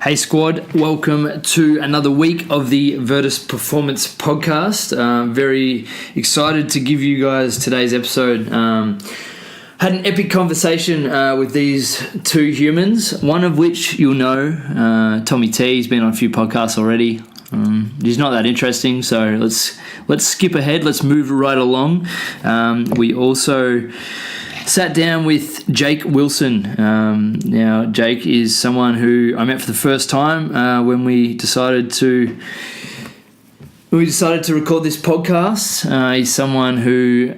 Hey squad, welcome to another week of the Virtus Performance Podcast. Very excited to give you guys today's episode. Had an epic conversation with these two humans, one of which you'll know, Tommy T. He's been on a few podcasts already. He's not that interesting, so let's skip ahead. Let's move right along. We also sat down with Jake Wilson. Now, Jake is someone who I met for the first time when we decided to record this podcast. He's someone who,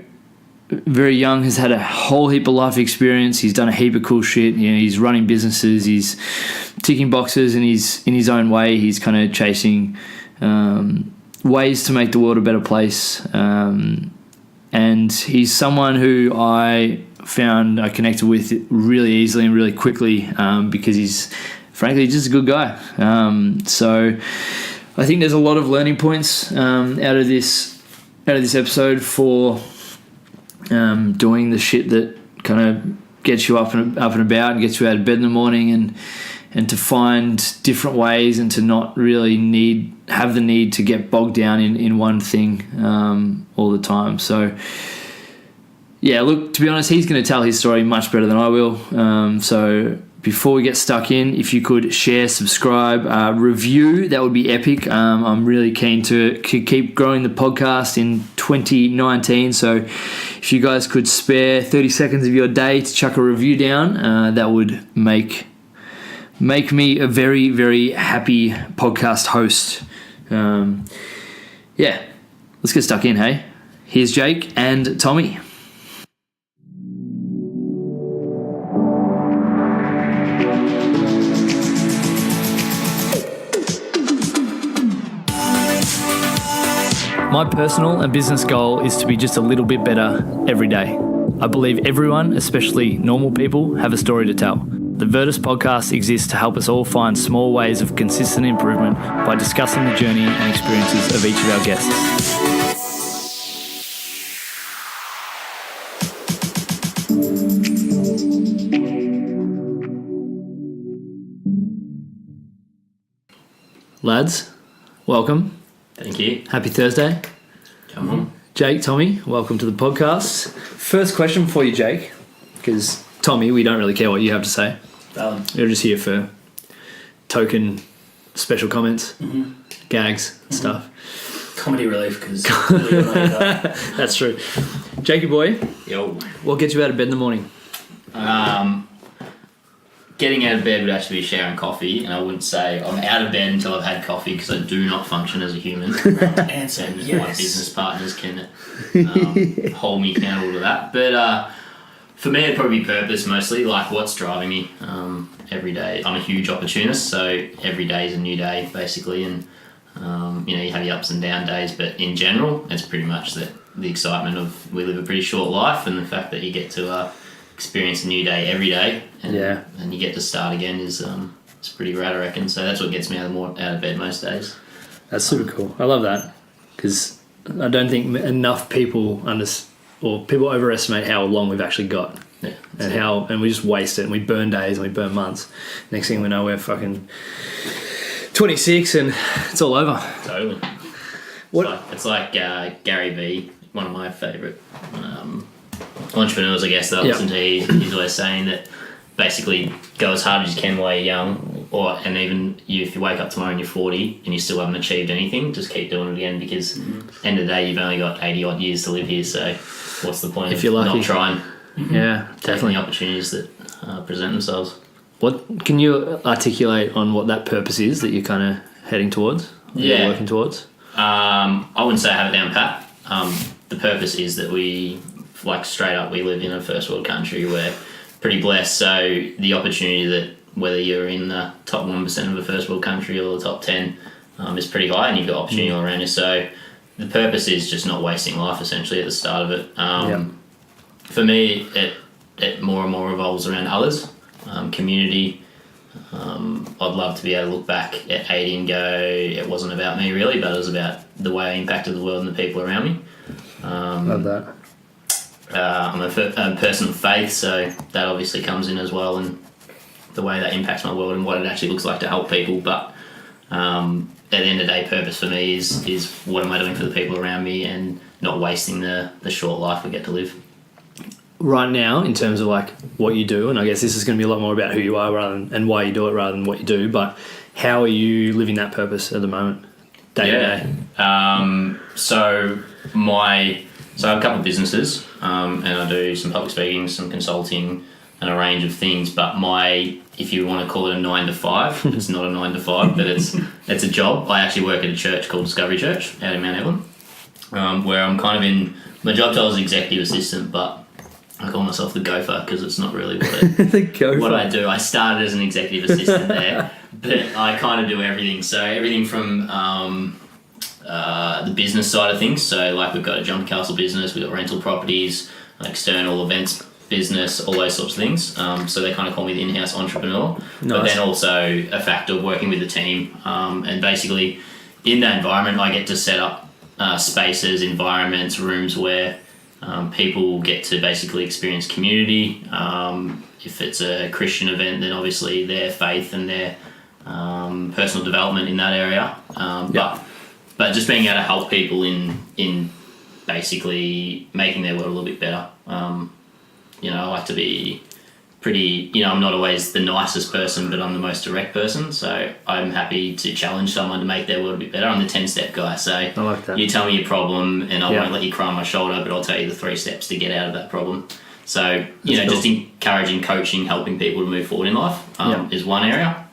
very young, has had a whole heap of life experience. He's done a heap of cool shit. You know, he's running businesses. He's ticking boxes, and he's in his own way. He's kind of chasing ways to make the world a better place. And he's someone who I found I connected with really easily and really quickly because he's frankly just a good guy. So I think there's a lot of learning points out of this episode for doing the shit that kind of gets you up and about and gets you out of bed in the morning, and to find different ways and to not really have the need to get bogged down in one thing all the time. So yeah, look, to be honest, he's going to tell his story much better than I will. So before we get stuck in, if you could share, subscribe, review, that would be epic. I'm really keen to keep growing the podcast in 2019. So if you guys could spare 30 seconds of your day to chuck a review down, that would make me a very, very happy podcast host. Yeah, let's get stuck in, hey? Here's Jake and Tommy. My personal and business goal is to be just a little bit better every day. I believe everyone, especially normal people, have a story to tell. The Virtus Podcast exists to help us all find small ways of consistent improvement by discussing the journey and experiences of each of our guests. Lads, welcome. Thank you. Happy Thursday. Come on. Jake, Tommy, welcome to the podcast. First question for you, Jake, because Tommy, we don't really care what you have to say. We're just here for token special comments, gags, and stuff. Comedy relief, because That's true. Jakey boy, yo, what gets you out of bed in the morning? Getting out of bed would actually be showering coffee, and I wouldn't say I'm out of bed until I've had coffee, because I do not function as a human. Answer, and yes. my business partners can hold me accountable to that. But for me, it'd probably be purpose mostly, like what's driving me every day. I'm a huge opportunist, so every day is a new day, basically, and you have your ups and down days, but in general, it's pretty much the excitement of we live a pretty short life, and the fact that you get to experience a new day every day, and you get to start again is it's pretty rad, I reckon. So that's what gets me out of bed most days. That's super cool. I love that, because I don't think enough people people overestimate how long we've actually got, and we just waste it, and we burn days and we burn months. Next thing we know, we're fucking 26 and it's all over. Totally. It's like Gary Vee, one of my favourite entrepreneurs, I guess, that I listen to. He's always saying that basically go as hard as you can while you're young, and even if you wake up tomorrow and you're 40 and you still haven't achieved anything, just keep doing it again, because end of the day you've only got 80 odd years to live here, so what's the point if you're lucky, not trying? Yeah, taking the opportunities that present themselves. What can you articulate on what that purpose is that you're kind of heading towards? You're working towards? I wouldn't say I have it down pat. The purpose is that we, straight up, we live in a first world country. We're pretty blessed, so the opportunity that whether you're in the top 1% of a first world country or the top 10 is pretty high, and you've got opportunity all around you. So the purpose is just not wasting life, essentially, at the start of it. For me, it more and more revolves around others, community. I'd love to be able to look back at 80 and go, it wasn't about me really, but it was about the way I impacted the world and the people around me. Love that. I'm a person of faith, so that obviously comes in as well, and the way that impacts my world and what it actually looks like to help people. But at the end of the day, purpose for me is what am I doing for the people around me and not wasting the short life we get to live. Right now, in terms of like what you do, and I guess this is going to be a lot more about who you are and why you do it rather than what you do, but how are you living that purpose at the moment, day to day? So I have a couple of businesses, and I do some public speaking, some consulting, and a range of things. But if you want to call it a 9 to 5, it's not a 9 to 5, but it's a job. I actually work at a church called Discovery Church out in Mount Evelyn, where I'm kind of my job title is executive assistant, but I call myself the gopher because it's not really what I do. I started as an executive assistant there, but I kind of do everything. So everything from the business side of things. So like we've got a jump castle business, we've got rental properties, an external events business, all those sorts of things. So they kind of call me the in-house entrepreneur. Nice. But then also a factor of working with the team. And basically in that environment, I get to set up spaces, environments, rooms where people get to basically experience community. If it's a Christian event, then obviously their faith and their personal development in that area. But just being able to help people in basically making their world a little bit better. I like to be pretty, I'm not always the nicest person, but I'm the most direct person. So I'm happy to challenge someone to make their world a bit better. I'm the 10-step guy. So I like that. You tell me your problem and I won't let you cry on my shoulder, but I'll tell you the 3 steps to get out of that problem. So, just encouraging, coaching, helping people to move forward in life is one area.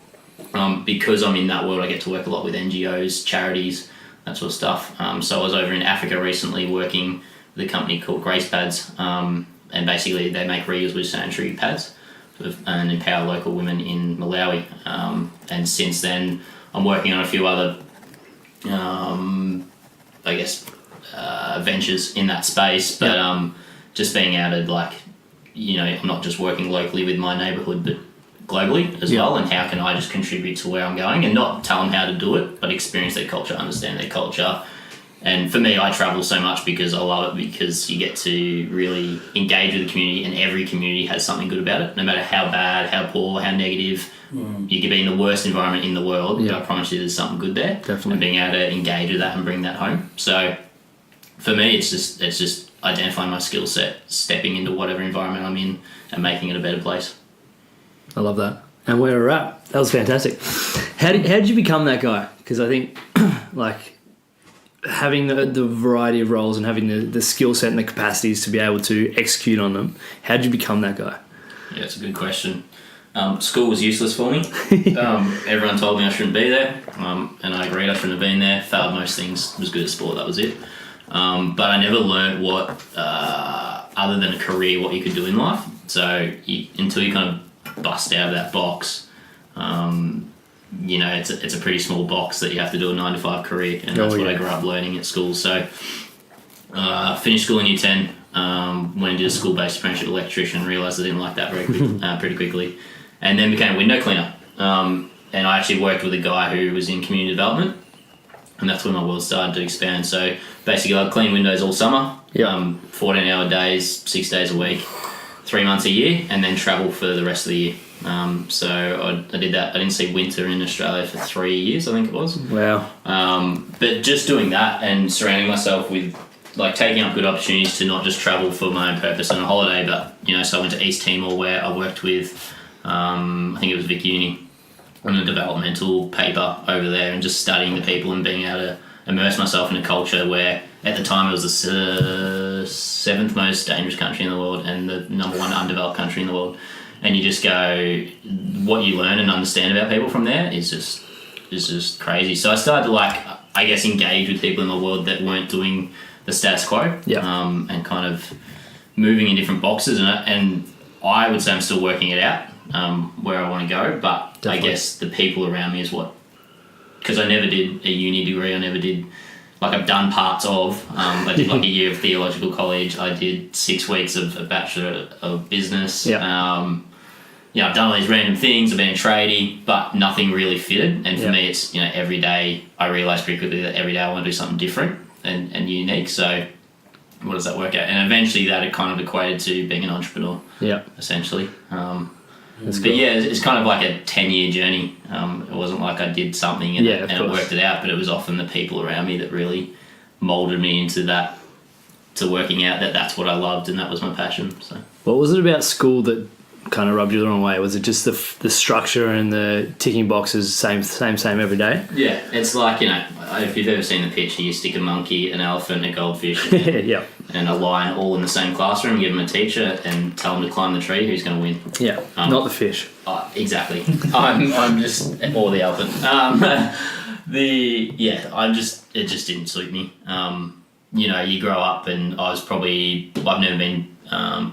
Because I'm in that world, I get to work a lot with NGOs, charities, that sort of stuff. So I was over in Africa recently working with a company called Grace Pads, and basically they make reusable sanitary pads and empower local women in Malawi. And since then, I'm working on a few other, ventures in that space. But just being able to I'm not just working locally with my neighbourhood, but globally as well, and how can I just contribute to where I'm going and not tell them how to do it, but experience their culture, understand their culture. And for me, I travel so much because I love it, because you get to really engage with the community, and every community has something good about it, no matter how bad, how poor, how negative. You could be in the worst environment in the world, but I promise you there's something good there. Definitely. And being able to engage with that and bring that home. So for me, it's just identifying my skill set, stepping into whatever environment I'm in and making it a better place. I love that. And where we're at, that was fantastic. How did you become that guy? Because I think having the variety of roles and having the skill set and the capacities to be able to execute on them, how did you become that guy? Yeah, it's a good question. School was useless for me. Everyone told me I shouldn't be there, and I agreed I shouldn't have been there. Failed most things, was good at sport, that was it. But I never learned what, other than a career, what you could do in life. So until you kind of bust out of that box, it's a pretty small box that you have to do a 9 to 5 career, and that's what I grew up learning at school. So finished school in year 10, went and did a school-based apprenticeship electrician, realised I didn't like that pretty quickly, and then became a window cleaner. And I actually worked with a guy who was in community development, and that's when my world started to expand. So basically I'd clean windows all summer, 14-hour days, 6 days a week, 3 months a year, and then travel for the rest of the year. So I did that. I didn't see winter in Australia for 3 years, I think it was. Wow. But just doing that and surrounding myself with, taking up good opportunities to not just travel for my own purpose on a holiday, but, so I went to East Timor where I worked with, I think it was Vic Uni, on a developmental paper over there, and just studying the people and being able to immerse myself in a culture where at the time it was the 7th most dangerous country in the world and the number 1 undeveloped country in the world. And you just go, what you learn and understand about people from there is just crazy. So I started to engage with people in the world that weren't doing the status quo, and kind of moving in different boxes. And I would say I'm still working it out, where I want to go. But definitely. I guess the people around me is what, because I never did a uni degree. I never did, I've done parts of, I did a year of theological college. I did 6 weeks of a Bachelor of Business. I've done all these random things. I've been a tradie, but nothing really fitted. And for me, it's, every day, I realised pretty quickly that every day I want to do something different and unique. So what does that work out? And eventually that had kind of equated to being an entrepreneur, essentially. But yeah, it's kind of like a 10-year journey. It wasn't like I did something and it worked it out, but it was often the people around me that really molded me into that, to working out that that's what I loved and that was my passion. So what was it about school that kind of rubbed you the wrong way? Was it just the structure and the ticking boxes, same every day? Yeah, it's like, if you've ever seen the picture, you stick a monkey, an elephant, a goldfish, yeah, and a lion all in the same classroom, give them a teacher and tell them to climb the tree, who's going to win? Yeah, not the fish. Exactly. I'm just, or the elephant. It just didn't suit me. You grow up, and I've never been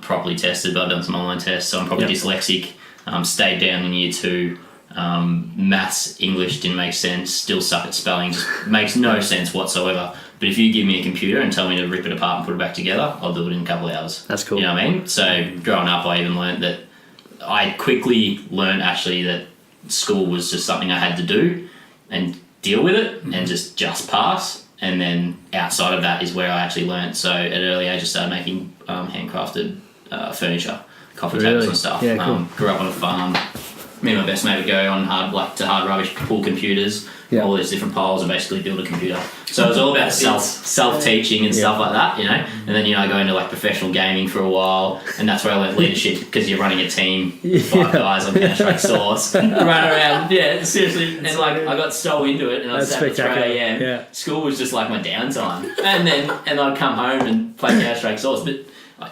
properly tested, but I've done some online tests, so I'm probably dyslexic. Stayed down in year 2. Maths, English didn't make sense. Still suck at spelling. Just makes no sense whatsoever. But if you give me a computer and tell me to rip it apart and put it back together, I'll do it in a couple of hours. That's cool. You know what I mean? So growing up, I even learned that. I quickly learned actually that school was just something I had to do and deal with it and just pass. And then outside of that is where I actually learned. So at an early age, I started making handcrafted furniture, coffee tables and stuff. Yeah, cool. Grew up on a farm. Me and my best mate would go on hard rubbish, pull computers, all these different piles, and basically build a computer. So it was all about self-teaching and stuff like that, And then, I go into like professional gaming for a while, and that's where I learned leadership, because you're running a team, 5 guys on Counter-Strike Source, run around, seriously. And like, I got so into it, and I'd sat at 3 a.m. Yeah. School was just like my downtime. And I'd come home and play Counter-Strike Source. But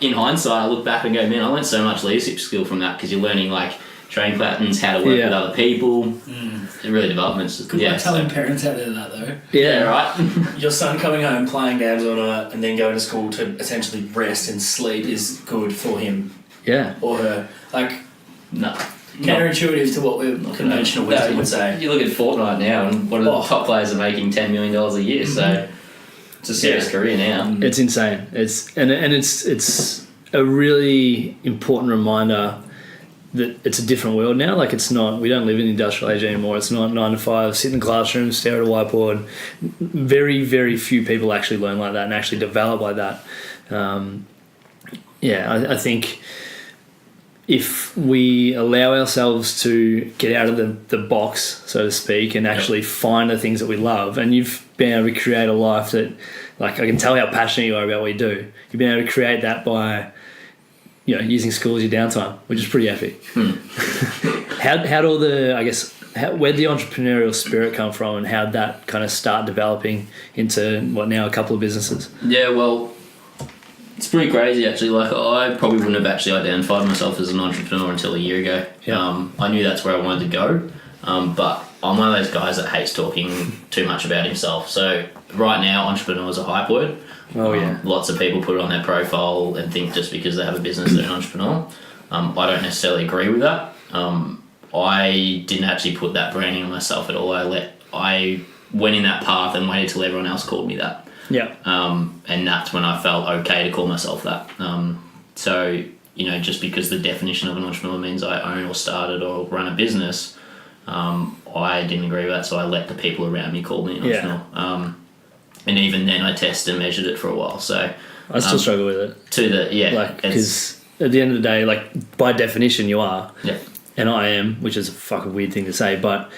in hindsight, I look back and go, man, I learned so much leadership skill from that, because you're learning like training patterns, how to work with other people. It really develops. Good luck telling parents how to do that, though. Yeah, right. Your son coming home, playing games all night, and then going to school to essentially rest and sleep is good for him. Yeah. Or her. Like, No. counterintuitive to what conventional wisdom would say. You look at Fortnite now, and one of the top players are making $10 million a year, so it's a serious career now. It's insane. It's a really important reminder that it's a different world now. Like, it's not, we don't live in the industrial age anymore. It's not 9 to 5, sit in the classroom, stare at a whiteboard. Very, very few people actually learn like that and actually develop like that. I think if we allow ourselves to get out of the box, so to speak, and actually find the things that we love, and you've been able to create a life that, like, I can tell how passionate you are about what you do. You've been able to create that by using school as your downtime, which is pretty epic. How'd all where'd the entrepreneurial spirit come from, and how'd that kind of start developing into what now a couple of businesses? Yeah, well, it's pretty crazy actually. Like, I probably wouldn't have actually identified myself as an entrepreneur until a year ago. Yeah. I knew that's where I wanted to go, but I'm one of those guys that hates talking too much about himself. So right now, entrepreneur is a hype word. Oh yeah. Lots of people put it on their profile and think just because they have a business they're an entrepreneur. I don't necessarily agree with that. I didn't actually put that branding on myself at all. I went in that path and waited till everyone else called me that. Yeah. And that's when I felt okay to call myself that. So just because the definition of an entrepreneur means I own or started or run a business, I didn't agree with that. So I let the people around me call me an entrepreneur. And even then, I tested and measured it for a while. So I still struggle with it. Because at the end of the day, like, by definition, you are. Yeah. And I am, which is a fucking weird thing to say. But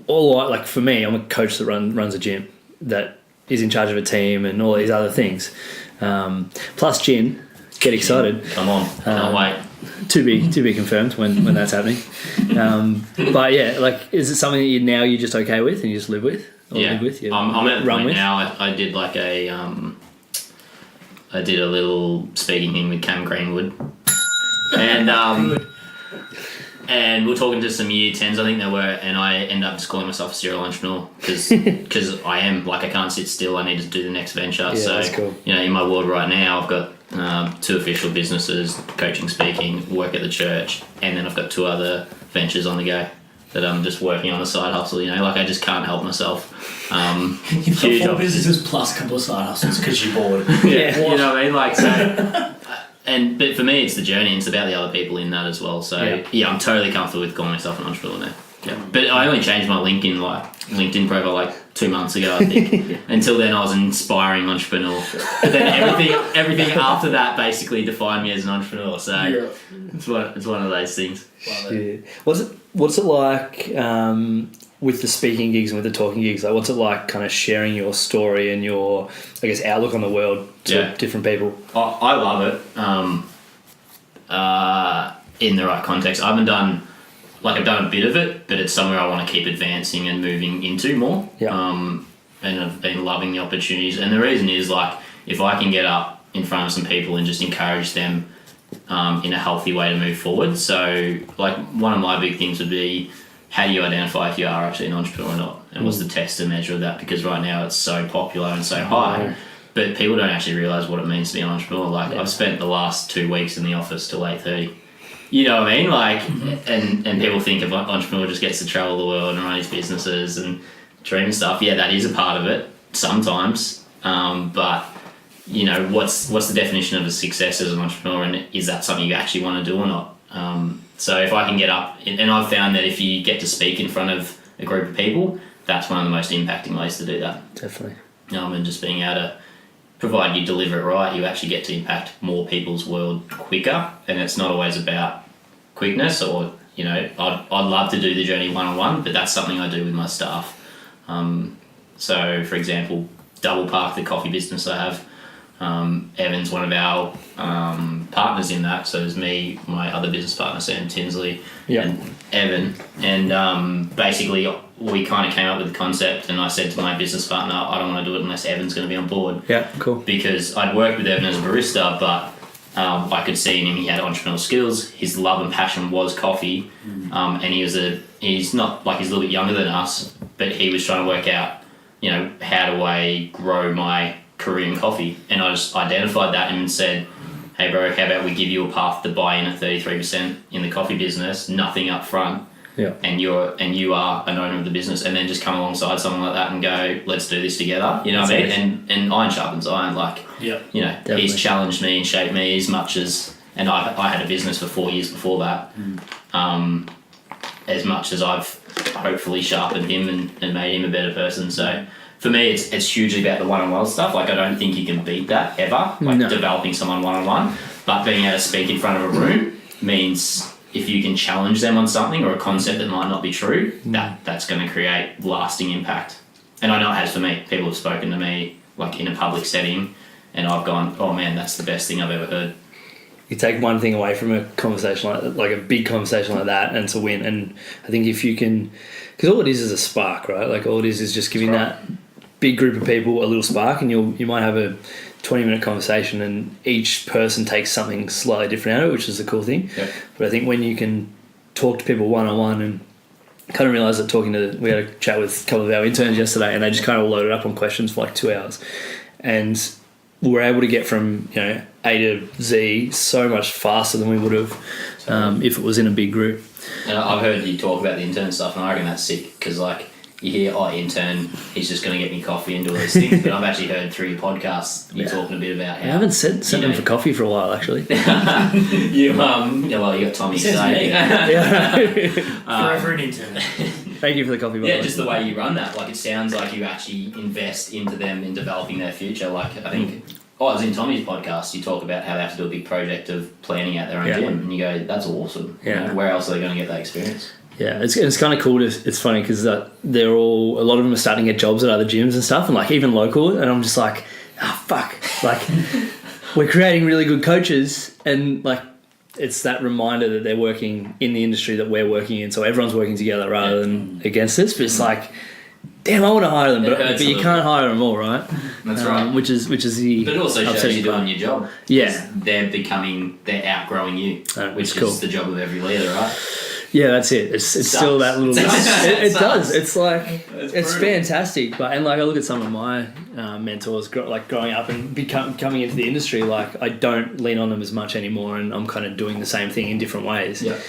for me, I'm a coach that runs a gym that is in charge of a team and all these other things. Plus gin. Get excited. Come on. Can't wait. To be confirmed when that's happening. But yeah, like, is it something that you're just okay with and you just live with? Yeah, I'm at the point now. I did like I did a little speaking thing with Cam Greenwood, and and we're talking to some year 10s, I think they were, and I end up just calling myself a serial entrepreneur because I am, like, I can't sit still. I need to do the next venture. Yeah, so that's cool. In my world right now, I've got 2 official businesses, coaching, speaking, work at the church, and then I've got 2 other ventures on the go that I'm just working on a side hustle. I just can't help myself. You've got 4 businesses plus a couple of side hustles because you're bored. Yeah, you know what I mean? Like, so, but for me, it's the journey. It's about the other people in that as well. So yeah, I'm totally comfortable with calling myself an entrepreneur now. Yeah, but I only changed my LinkedIn profile like 2 months ago, I think. Until then, I was an inspiring entrepreneur. But then everything after that basically defined me as an entrepreneur. So it's one of those things. Yeah. What's it like with the speaking gigs and with the talking gigs? Like, what's it like kind of sharing your story and your, I guess, outlook on the world to different people? I love it. In the right context, I've done a bit of it, but it's somewhere I want to keep advancing and moving into more. And I've been loving the opportunities. And the reason is, like, if I can get up in front of some people and just encourage them in a healthy way to move forward. So, like, one of my big things would be, how do you identify if you are actually an entrepreneur or not? And what's the test and measure of that? Because right now it's so popular and so high, but people don't actually realise what it means to be an entrepreneur. Like, I've spent the last 2 weeks in the office till 8:30. You know what I mean? Like, and people think of entrepreneur just gets to travel the world and run his businesses and dream and stuff. Yeah, that is a part of it sometimes. But you know, what's the definition of a success as an entrepreneur, and is that something you actually want to do or not? So if I can get up, and I've found that if you get to speak in front of a group of people, that's one of the most impacting ways to do that. Definitely. And just being able to, provided you deliver it right, you actually get to impact more people's world quicker, and it's not always about quickness. Or, you know, I'd love to do the journey one-on-one, but that's something I do with my staff. So, for example, Double Park, the coffee business I have, Evan's one of our partners in that. So there's me, my other business partner Sam Tinsley, and Evan, and basically we kind of came up with the concept, and I said to my business partner, I don't want to do it unless Evan's going to be on board. Yeah, cool. Because I'd worked with Evan as a barista, but I could see in him he had entrepreneurial skills. His love and passion was coffee, and he's not, like, he's a little bit younger than us, but he was trying to work out, you know, how do I grow my career in coffee? And I just identified that and said, hey bro, how about we give you a path to buy in at 33% in the coffee business, nothing up front, and you are an owner of the business, and then just come alongside someone like that and go, let's do this together. You know what I mean? And iron sharpens iron. Like, you know, definitely. He's challenged me and shaped me as much as, and I had a business for 4 years before that, as much as I've hopefully sharpened him and made him a better person. So for me, it's hugely about the one-on-one stuff. Like, I don't think you can beat that ever, like developing someone one-on-one. But being able to speak in front of a room means if you can challenge them on something or a concept that might not be true, that's going to create lasting impact. And I know it has for me. People have spoken to me, like, in a public setting, and I've gone, oh man, that's the best thing I've ever heard. You take one thing away from a conversation like a big conversation like that, and it's a win. And I think if you can, because all it is a spark, right? Like, all it is just giving that big group of people a little spark, and you might have a 20-minute conversation and each person takes something slightly different out of it, which is the cool thing. But I think when you can talk to people one-on-one, and kind of realised that we had a chat with a couple of our interns yesterday, and they just kind of loaded up on questions for like 2 hours, and we were able to get from, you know, A to Z so much faster than we would have if it was in a big group. And I've heard you talk about the intern stuff, and I reckon that's sick, because, like, you hear, oh, intern, he's just going to get me coffee and do all these things. But I've actually heard through your podcast you talking a bit about how... I haven't sent them for coffee for a while, actually. you got Tommy saying. Forever an intern. Thank you for the coffee. Yeah, just the way you run that. Like, it sounds like you actually invest into them in developing their future. Like, I think... Oh, it was in Tommy's podcast. You talk about how they have to do a big project of planning out their own gym. And you go, that's awesome. Yeah. You know, where else are they going to get that experience? Yeah, it's kind of cool. It's funny because they're all, a lot of them are starting to get jobs at other gyms and stuff, and like even local. And I'm just like, fuck, like we're creating really good coaches, and like it's that reminder that they're working in the industry that we're working in, so everyone's working together rather than against us. But it's like, damn, I want to hire them, but you can't hire them all, right? That's right. Which is the. But it also shows you're doing your job. Yeah, they're outgrowing you, which is cool. The job of every leader, right? Yeah, that's it. It's still that little. It does. It's like it's fantastic. But and like I look at some of my mentors, like growing up and coming into the industry. Like I don't lean on them as much anymore, and I'm kind of doing the same thing in different ways. Yeah.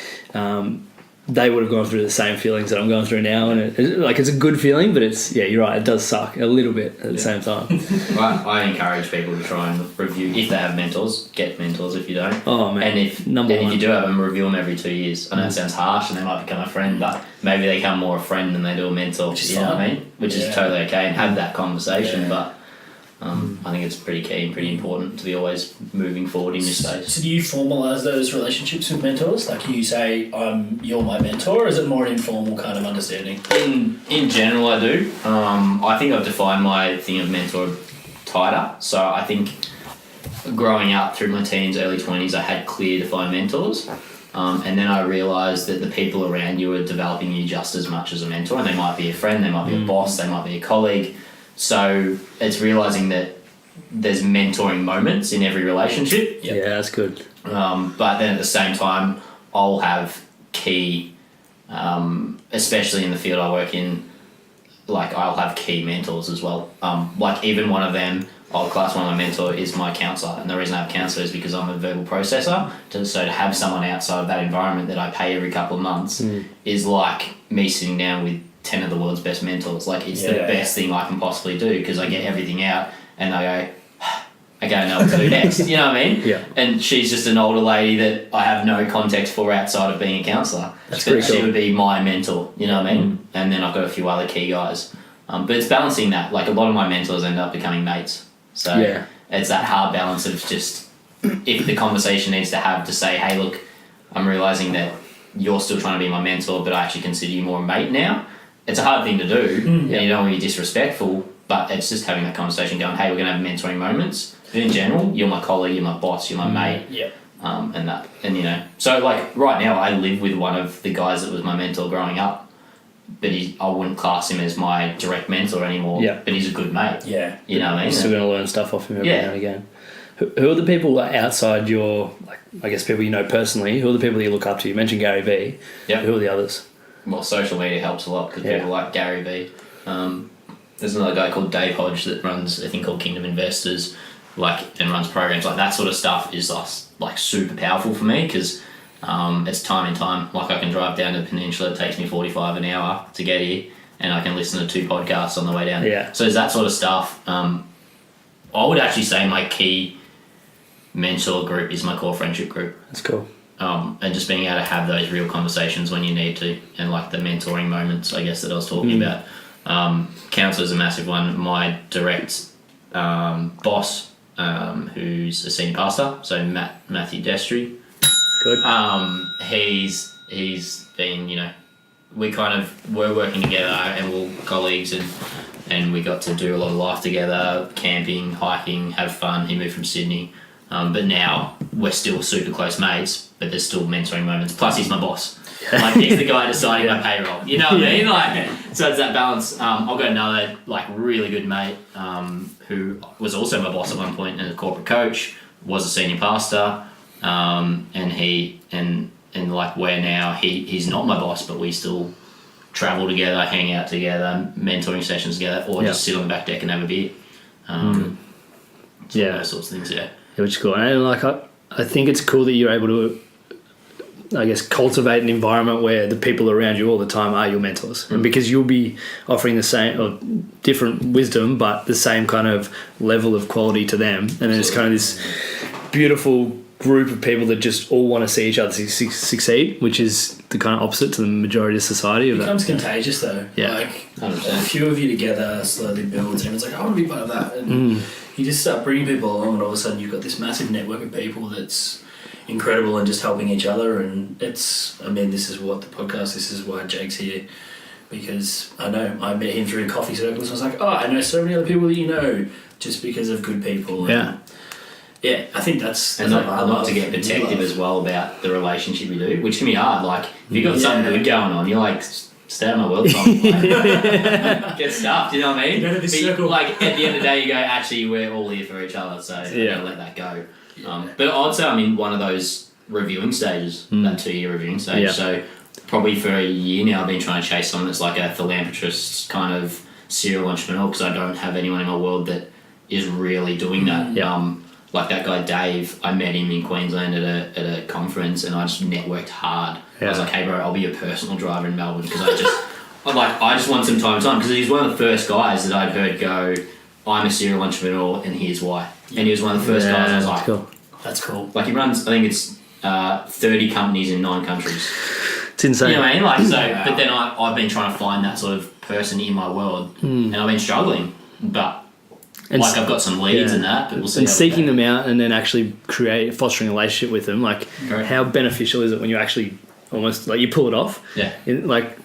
they would have gone through the same feelings that I'm going through now, and it's a good feeling, but it's you're right, it does suck a little bit at the same time. I encourage people to try and review if they have mentors. Get mentors if you don't. Oh man, and if you do have them, review them every 2 years. I know it sounds harsh, and they might become a friend, but maybe they become more a friend than they do a mentor. Which is you know what I mean? Which is totally okay, and have that conversation. Yeah. But I think it's pretty key and pretty important to be always moving forward in your space. So do you formalise those relationships with mentors? Like you say, you're my mentor, or is it more an informal kind of understanding? In general, I do. I think I've defined my thing of mentor tighter. So I think growing up through my teens, early 20s, I had clear defined mentors. And then I realised that the people around you are developing you just as much as a mentor. And they might be a friend, they might be a boss, they might be a colleague. So it's realising that there's mentoring moments in every relationship. Yeah, that's good. But then at the same time, I'll have key, especially in the field I work in, like I'll have key mentors as well. Like even one of them, I'll class one of my mentor is my counsellor. And the reason I have a counsellor is because I'm a verbal processor. So to have someone outside of that environment that I pay every couple of months is like me sitting down with 10 of the world's best mentors. Like it's the best thing I can possibly do because I get everything out and they go, I don't know what to do next. You know what I mean? Yeah. And she's just an older lady that I have no context for outside of being a counsellor. That's but pretty cool. She would be my mentor. You know what I mean? And then I've got a few other key guys. But it's balancing that. Like a lot of my mentors end up becoming mates. So it's that hard balance of just if the conversation needs to say, hey, look, I'm realising that you're still trying to be my mentor, but I actually consider you more a mate now. It's a hard thing to do, and you don't want to be disrespectful, but it's just having that conversation going, hey, we're going to have mentoring moments. But in general, you're my colleague, you're my boss, you're my mate. Yeah. And you know, so like right now I live with one of the guys that was my mentor growing up, but I wouldn't class him as my direct mentor anymore, but he's a good mate. Yeah. You know what I mean? You're still going to learn stuff off him every now and again. Who are the people outside your, like, I guess people you know personally, who are the people that you look up to? You mentioned Gary Vee. Yep. Who are the others? Well, social media helps a lot because people like Gary Vee. There's another guy called Dave Hodge that runs a thing called Kingdom Investors, and runs programs like that sort of stuff is like super powerful for me because it's time and time. Like I can drive down to the peninsula, it takes me 45 an hour to get here, and I can listen to 2 podcasts on the way down. Yeah. So there's that sort of stuff. I would actually say my key mentor group is my core friendship group. That's cool. And just being able to have those real conversations when you need to, and like the mentoring moments, I guess, that I was talking about. Counsellor is a massive one. My direct boss, who's a senior pastor, so Matthew Destry. Good. He's been, you know, we're working together and we're colleagues and we got to do a lot of life together, camping, hiking, have fun. He moved from Sydney. But now we're still super close mates, but there's still mentoring moments. Plus, he's my boss. Like, he's the guy deciding my payroll. You know what I mean? Like, so it's that balance. I've got another, like, really good mate who was also my boss at one point and a corporate coach, was a senior pastor, and like, where now he's not my boss, but we still travel together, hang out together, mentoring sessions together, or just sit on the back deck and have a beer. Those sorts of things, Which is cool. And like I think it's cool that you're able to, I guess, cultivate an environment where the people around you all the time are your mentors. And because you'll be offering the same or different wisdom, but the same kind of level of quality to them. And then it's kind of this beautiful group of people that just all want to see each other succeed, which is the kind of opposite to the majority of society. It becomes contagious though. Yeah. Like 100%. A few of you together slowly builds and it's like, I want to be part of that. And you just start bringing people along and all of a sudden you've got this massive network of people that's incredible and just helping each other. And this is what the podcast, this is why Jake's here, because I know I met him through coffee circles and I was like, I know so many other people that you know just because of good people. Yeah. Yeah, I think that's and not to get protective as well about the relationship we do, which can be hard. Like, if you've got something good going on, you're like, stay on my world song. Get stuffed, you know what I mean? You go to this circle. Like, at the end of the day, you go, actually, we're all here for each other, so you gotta let that go. But I'd say I'm in one of those reviewing stages, that 2-year reviewing stage. Yeah. So probably for a year now, I've been trying to chase someone that's like a philanthropist kind of serial entrepreneur, because I don't have anyone in my world that is really doing that. Like that guy Dave, I met him in Queensland at a conference and I just networked hard I was like, hey bro, I'll be your personal driver in Melbourne because I just want some time because he's one of the first guys that I'd heard go, I'm a serial entrepreneur and here's why. And he was one of the first guys I was like, cool. That's cool. Like he runs, I think it's 30 companies in 9 countries. It's insane. You know what I mean? Like, so, but then I've been trying to find that sort of person in my world and I've been struggling, but I've got some leads and that, but we'll see. And seeking them out and then actually fostering a relationship with them, like how beneficial is it when you actually almost like you pull it off? Yeah. Like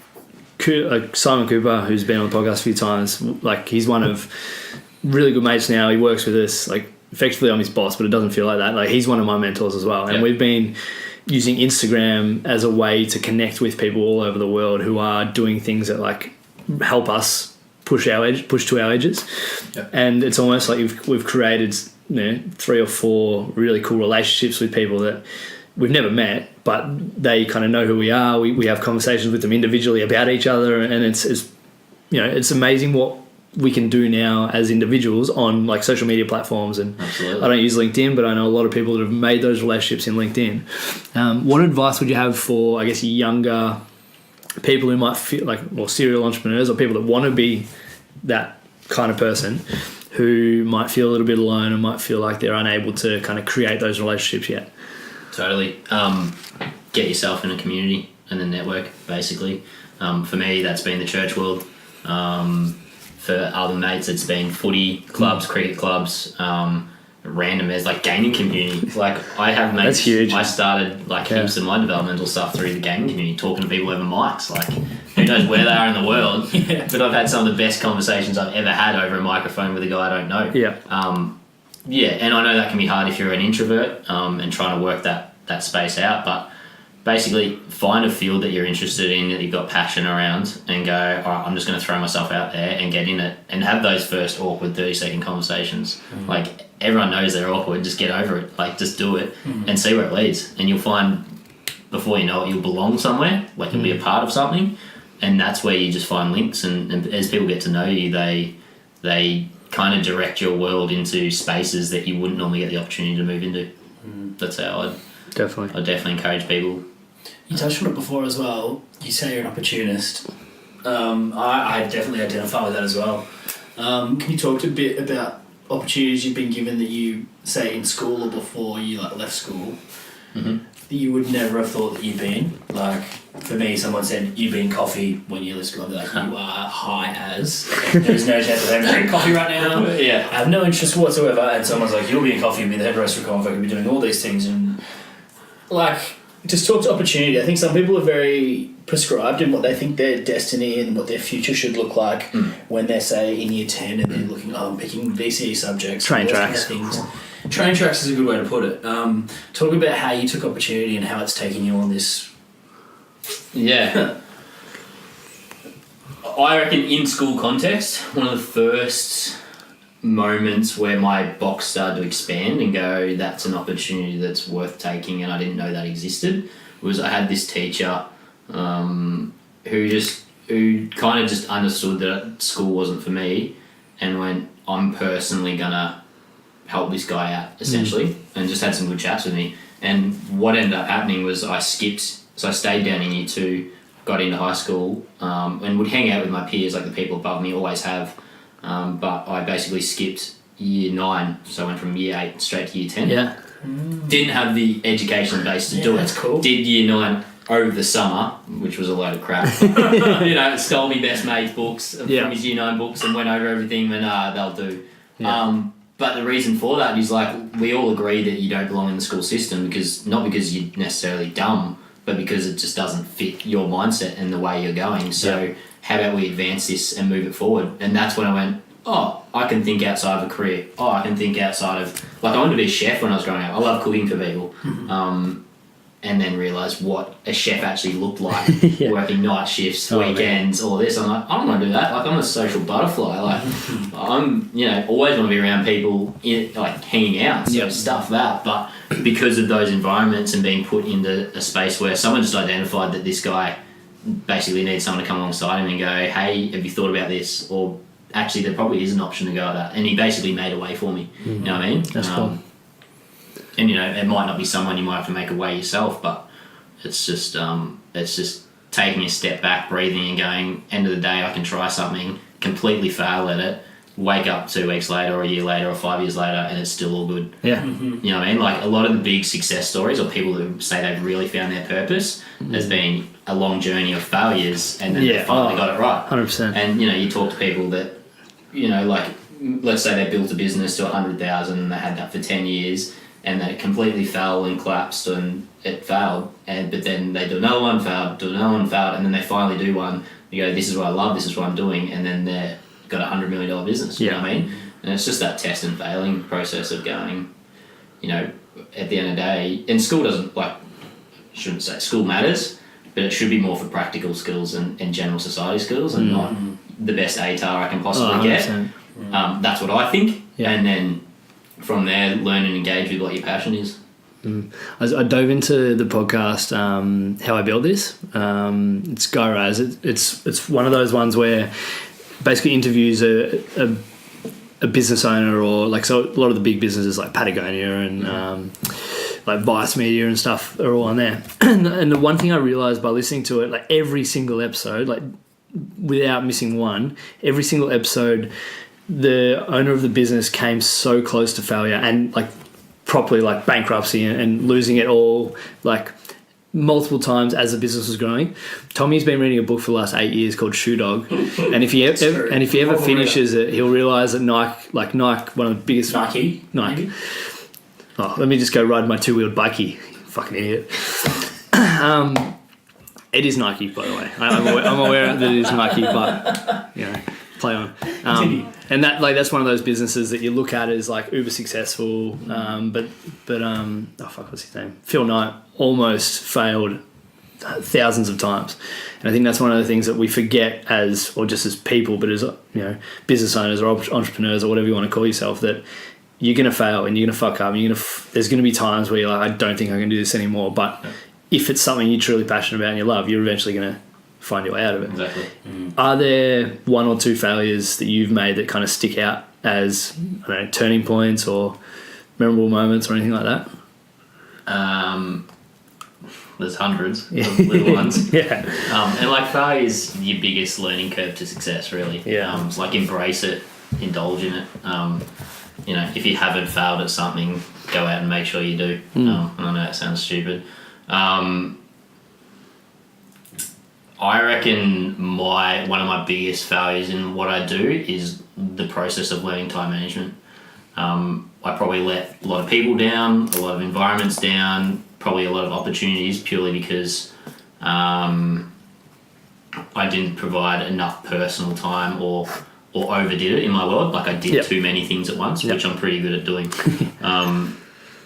Simon Cooper, who's been on the podcast a few times, like he's one of really good mates now. He works with us, like effectively I'm his boss, but it doesn't feel like that. Like he's one of my mentors as well. And we've been using Instagram as a way to connect with people all over the world who are doing things that like help us push to our edges. And it's almost like we've created 3 or 4 really cool relationships with people that we've never met, but they kind of know who we are. We have conversations with them individually about each other, and it's amazing what we can do now as individuals on like social media platforms. And Absolutely. I don't use LinkedIn, but I know a lot of people that have made those relationships in LinkedIn. What advice would you have for, I guess, younger people who might feel like more serial entrepreneurs or people that want to be that kind of person who might feel a little bit alone and might feel like they're unable to kind of create those relationships yet? Totally. Get yourself in a community and then network, basically. For me, that's been the church world. For other mates, it's been footy clubs, cricket clubs, random as like gaming community. Like I have mates. That's huge. I started like heaps of my developmental stuff through the gaming community, talking to people over mics. Like who knows where they are in the world? But I've had some of the best conversations I've ever had over a microphone with a guy I don't know. And I know that can be hard if you're an introvert and trying to work that space out. But basically, find a field that you're interested in, that you've got passion around, and go, all right, I'm just going to throw myself out there and get in it and have those first awkward 30-second conversations. Like, everyone knows they're awkward, just get over it. Like, just do it and see where it leads. And you'll find, before you know it, you'll belong somewhere, like you'll be a part of something. And that's where you just find links. And as people get to know you, they kind of direct your world into spaces that you wouldn't normally get the opportunity to move into. That's how I'd definitely encourage people. You touched on it before as well. You say you're an opportunist. I definitely identify with that as well. Can you talk a bit about opportunities you've been given that you, say, in school or before you like left school, that you would never have thought that you'd been? Like, for me, someone said, you'd be in coffee when you left school. I'd be like, you are high as. There's no chance that I'm drinking coffee right now. Yeah. I have no interest whatsoever. And someone's like, you'll be in coffee, you'll be the head roaster of Convo, you'll be doing all these things. And, like, just talk to opportunity. I think some people are very prescribed in what they think their destiny and what their future should look like when they're, say, in year 10 and they're looking, I'm picking VCE subjects. Train tracks. Train tracks is a good way to put it. Talk about how you took opportunity and how it's taken you on this. Yeah. I reckon in school context, one of the first moments where my box started to expand and go, that's an opportunity that's worth taking and I didn't know that existed, was I had this teacher who kind of just understood that school wasn't for me and went, I'm personally gonna help this guy out essentially, and just had some good chats with me. And what ended up happening was I stayed down in year 2, got into high school, and would hang out with my peers, like the people above me always have. But I basically skipped year 9, so I went from year 8 straight to year 10. Yeah. Didn't have the education base to do it. That's cool. Did year 9 over the summer, which was a load of crap. Stole me best mate's books from his year 9 books and went over everything and they'll do. Yeah. But the reason for that is, like, we all agree that you don't belong in the school system not because you're necessarily dumb, but because it just doesn't fit your mindset and the way you're going. So how about we advance this and move it forward? And that's when I went, I can think outside of a career. I can think outside of... Like, I wanted to be a chef when I was growing up. I love cooking for people. And then realised what a chef actually looked like, working night shifts, weekends, all this. I'm like, I don't want to do that. Like, I'm a social butterfly. Like, I'm, always want to be around people, like, hanging out, so stuff that. But because of those environments and being put into a space where someone just identified that this guy basically needs someone to come alongside him and go, hey, have you thought about this? Or actually, there probably is an option to go at that. And he basically made a way for me. You know what I mean? That's cool. And, it might not be someone you might have to make a way yourself, but it's just, It's just taking a step back, breathing and going, end of the day, I can try something, completely fail at it, wake up 2 weeks later or a year later or 5 years later and it's still all good. Yeah. You know what I mean? Like a lot of the big success stories or people that say they've really found their purpose has been a long journey of failures and then they finally got it right. 100%. And, you know, you talk to people that, you know, like let's say they built a business to 100,000 and they had that for 10 years and then it completely fell and collapsed and it failed. But then they do another one, failed, and then they finally do one. You go, this is what I love, this is what I'm doing, and then they're got a $100 million business. You know what I mean? And it's just that test and failing process of going, you know, at the end of the day, and school doesn't, like, shouldn't say school matters, but it should be more for practical skills and general society skills and not the best ATAR I can possibly get. That's what I think. Yeah. And then from there, learn and engage with what your passion is. I dove into the podcast, How I Built This. It's Guy Raz. It's one of those ones where basically interviews a business owner or like, so a lot of the big businesses like Patagonia and like Vice Media and stuff are all on there. And the one thing I realized by listening to it, like every single episode, like without missing one, every single episode, the owner of the business came so close to failure and like properly like bankruptcy and losing it all like multiple times as the business was growing. Tommy's been reading a book for the last 8 years called Shoe Dog, and if he ever finishes it, he'll realise that Nike, one of the biggest Nike. Oh, let me just go ride my 2-wheeled bikey, fucking idiot. It is Nike, by the way. I'm aware that it is Nike, but you know, play on. And that that's one of those businesses that you look at as like uber successful, but what's his name? Phil Knight almost failed thousands of times, and I think that's one of the things that we forget as people, but as business owners or entrepreneurs or whatever you want to call yourself, that you're gonna fail and you're gonna fuck up. And there's gonna be times where you're like, I don't think I can do this anymore. But if it's something you're truly passionate about and you love, you're eventually gonna find your way out of it. Exactly. Are there 1 or 2 failures that you've made that kind of stick out as turning points or memorable moments or anything like that? There's hundreds of little ones. Yeah. And like failure is your biggest learning curve to success, really. Yeah. It's like embrace it, indulge in it. If you haven't failed at something, go out and make sure you do. And I know that sounds stupid. I reckon one of my biggest failures in what I do is the process of learning time management. I probably let a lot of people down, a lot of environments down, probably a lot of opportunities purely because I didn't provide enough personal time or overdid it in my world. Like I did too many things at once, which I'm pretty good at doing.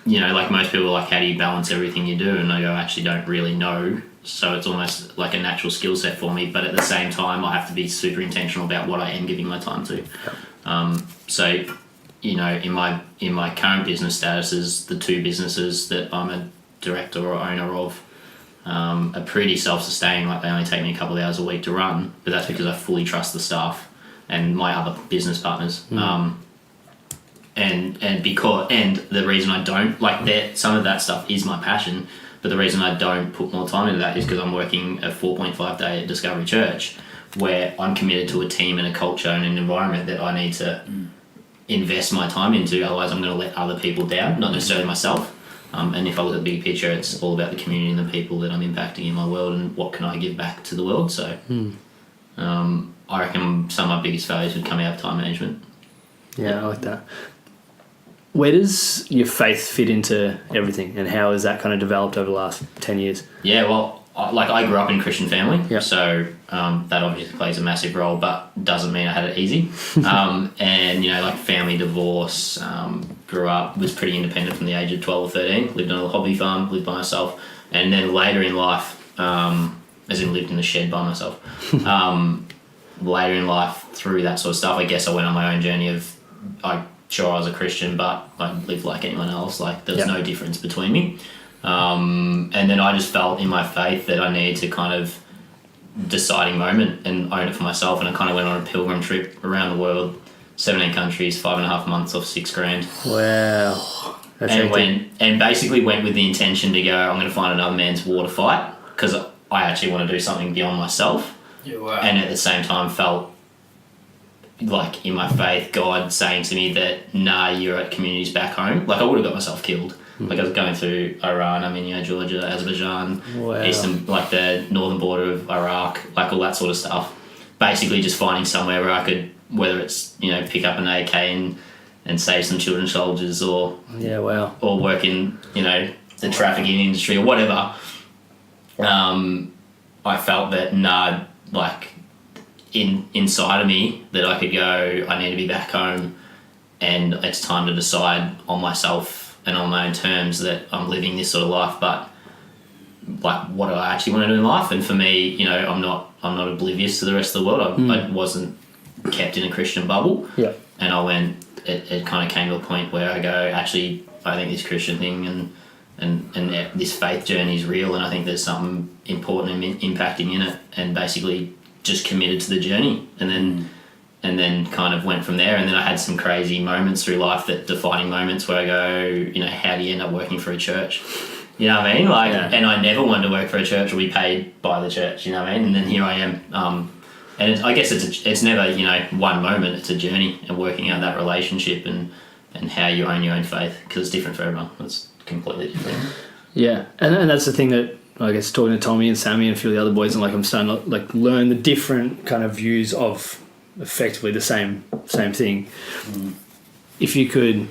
Like most people are like, how do you balance everything you do? And I go, I actually don't really know. So it's almost like a natural skill set for me. But at the same time, I have to be super intentional about what I am giving my time to. In my current business statuses, the 2 businesses that I'm a director or owner of are pretty self-sustaining. Like they only take me a couple of hours a week to run, but that's because I fully trust the staff and my other business partners. And the reason I don't like some of that stuff is my passion, but the reason I don't put more time into that is because I'm working a 4.5 day at Discovery Church, where I'm committed to a team and a culture and an environment that I need to invest my time into. Otherwise, I'm going to let other people down, not necessarily myself. And if I look at the big picture, it's all about the community and the people that I'm impacting in my world and what can I give back to the world. So I reckon some of my biggest failures would come out of time management. Yeah, I like that. Where does your faith fit into everything, and how has that kind of developed over the last 10 years? Yeah, well, I grew up in a Christian family, yep. So that obviously plays a massive role, but doesn't mean I had it easy. And family divorce, grew up, was pretty independent from the age of 12 or 13, lived on a hobby farm, lived by myself, and then later in life, as in lived in the shed by myself, later in life through that sort of stuff, I guess I went on my own journey of, I was a Christian, but I lived like anyone else. Like there was no difference between me. And then I just felt in my faith that I needed to kind of deciding moment and own it for myself. And I kind of went on a pilgrim trip around the world, 17 countries, 5.5 months off $6,000. Wow. And basically went with the intention to go, I'm going to find another man's war to fight, because I actually want to do something beyond myself. Yeah, wow. And at the same time felt like in my faith, God saying to me that, nah, you're at communities back home. Like I would have got myself killed. Like I was going through Iran, Armenia, Georgia, Azerbaijan, eastern, like the northern border of Iraq, like all that sort of stuff. Basically just finding somewhere where I could, whether it's, you know, pick up an AK and save some children soldiers or or work in, you know, the trafficking industry or whatever. I felt that, like inside of me that I could go, I need to be back home and it's time to decide on myself and on my own terms that I'm living this sort of life, but like what do I actually want to do in life? And for me, you know, I'm not oblivious to the rest of the world. I wasn't kept in a Christian bubble. Yeah. And I went, it kind of came to a point where I go, actually, I think this Christian thing and this faith journey is real, and I think there's something important and impacting in it, and basically just committed to the journey, and then kind of went from there. And then I had some crazy moments through life, that defining moments where I go, you know, how do you end up working for a church? You know what I mean? Like, and I never wanted to work for a church or be paid by the church, you know what I mean? And then here I am. And I guess it's never, you know, one moment, it's a journey, and working out that relationship and how you own your own faith, because it's different for everyone. It's completely different. Yeah, and that's the thing that, I guess, talking to Tommy and Sammy and a few of the other boys, and like I'm starting to like learn the different kind of views of effectively the same thing. If you could